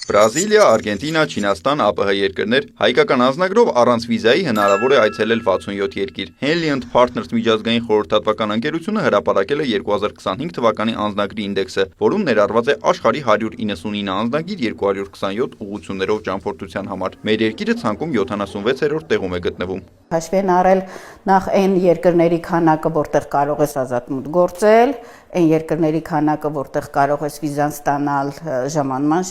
Բրազիլիա, Արգենտինա, Չինաստան, ԱՊՀ երկրներ հայկական անձնագրով առանց վիզայի հնարավոր է այցելել 67 երկիր։ Henley & Partners միջազգային խորհրդատվական ընկերությունը հրապարակել է 2025 թվականի անձնագրի ինդեքսը, որում ներառված է աշխարհի 199 անձնագիր 227 ուղղություններով ճամփորդության համար։ Մեր երկիրը ցանկում 76-րդ տեղում է գտնվում։ Հաշվի են առել նախ այն երկրների քանակը, որտեղ կարող ես ազատ մուտք գործել, այն երկրների քանակը, որտեղ կարող ես վիզան ստանալ ժամանման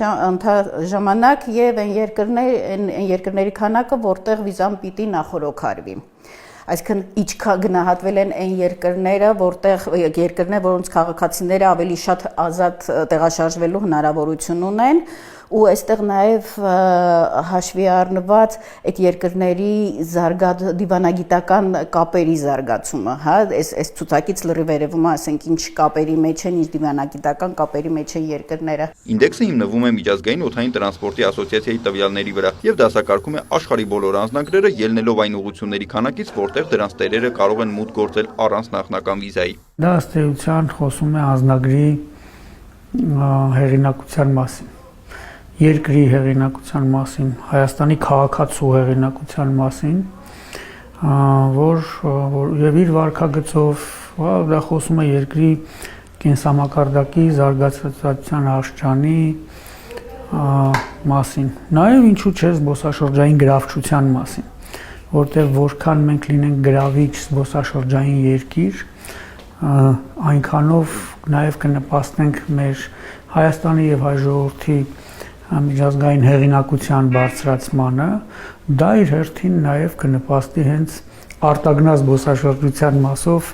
ժամանակ եւ այն երկրների քանակը, որտեղ վիզան պիտի նախորոքարվի։ Այսինքն իջքա գնահատվել են այն երկրները, որոնց քաղաքացիները ավելի շատ ազատ տեղաշարժվելու հնարավորություն ունեն, ու այստեղ նաև հաշվի առնված այդ երկրների դիվանագիտական կապերի զարգացումը, հա, այս ցուցակից լրիվ երևում է, ասենք, ինչ կապերի մեջ են, ինչ դիվանագիտական կապերի մեջ են երկրները։ Ինդեքսը հիմնվում է միջազգային օդային տրանսպորտի ասոցիացիայի տվյալների վրա եւ դասակարգում է աշխարհի բոլոր անձնագրերը, ելնելով այն ուղղությունների քանակից, որտեղ դրանց տերերը կարող են մուտք գործել առանց նախնական վիզայի։ Դա ըստ էության խոսում է անձնագրի հեղինակության մասին, երկրի հեղինակության մասին, Հայաստանի քաղաքացու հեղինակության մասին, որ եւ իր վարքագծով դա խոսում է երկրի կենսամակարդակի զարգացածության աշխարհի մասին, նաեւ ինչու՞ չէ զբոսաշրջային գրավչության մասին, որտեղ որքան մենք լինենք գրավիչ զբոսաշրջային երկիր, այնքանով նաեւ կնպաստենք մեր Հայաստանի եւ հայ ժողովրդի միջազգային հեղինակության բարձրացմանը, դա իր հերթին նաև կնպաստի հենց արտագնաց զբոսաշրջության մասով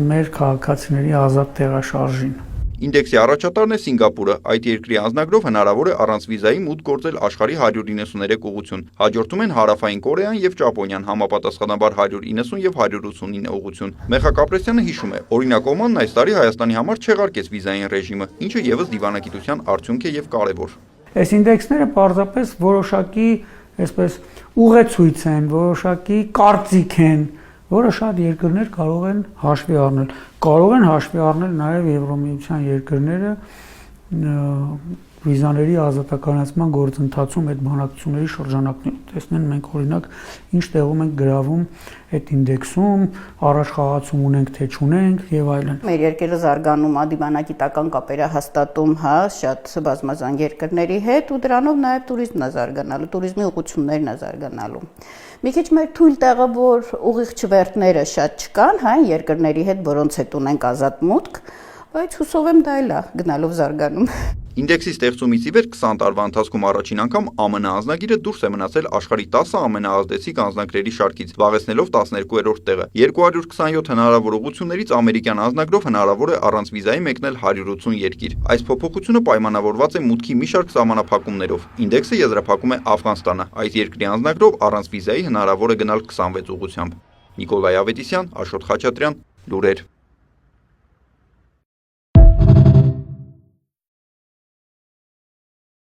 մեր քաղաքացիների ազատ տեղաշարժին։ Ինդեքսի առաջատարն է Սինգապուրը, այդ երկրի անձնագրով հնարավոր է առանց վիզայի մուտք գործել աշխարհի 193 ուղղություն, հաջորդում են Հարավային Կորեան եւ Ճապոնիան, համապատասխանաբար 190 եւ 189 ուղղություն։ Մեխակ Ապրեսյանը հիշում է, օրինակ Օմանն այս տարի Հայաստանի համար չեղարկեց վիզային ռեժիմը, ինչը եւս դիվանագիտության արդյունք է եւ կարեւոր։ Այս ինդեքսները պարզապես որոշակի, այսպես, ուղեցույց են, որոշակի կարծիք են, որը շատ երկրներ կարող են հաշվի առնել։ Կարող են հաշվի առնել նաև Եվրոմիության երկրները վիզաների ազատականացման գործընթացում այդ բանակցությունների շրջանակներում։ Տեսնեն մենք օրինակ ինչ տեղում ենք գրավում այդ ինդեքսում, առաջ խաղացում ունենք թե չունենք եւ այլն։ Մեր երկիրը զարգանում է դիվանագիտական կապերը հաստատում, հա, շատ բազմազան երկրների հետ ու դրանով նաև туриզմն է զարգանալու, туриզմի ուղղություններն է զարգանալու։ Մի քիչ մեր թույլ տեղը, որ ուղիղ չվերթները շատ չկան, հա, երկրների հետ, որոնց հետ ունենք ազատ մուտք, բայց հուսով եմ դա էլ է գնալով զարգանում։ Ինդեքսի ստեղծումից ի վեր 20 տարվա ընթացքում առաջին անգամ ԱՄՆ անձնագիրը դուրս է մնացել աշխարհի 10 ամենաազդեցիկ անձնագրերի շարքից, զբաղեցնելով 12-րդ տեղը։ 227 հնարավոր ուղղություններից ամերիկյան անձնագրով հնարավոր է առանց վիզայի մեկնել 180 երկիր։ Այս փոփոխությունը պայմանավորված է մուտքի մի շարք սահմանափակումներով։ Ինդեքսը եզրափակում է Աֆղանստանը։ Այս երկրի անձնագրով առանց վիզայի հնարավոր է գնալ 26 ուղղությամբ։ Նիկոլայ Ավետիսյան, Աշոտ Խաչատրյան, լուրեր։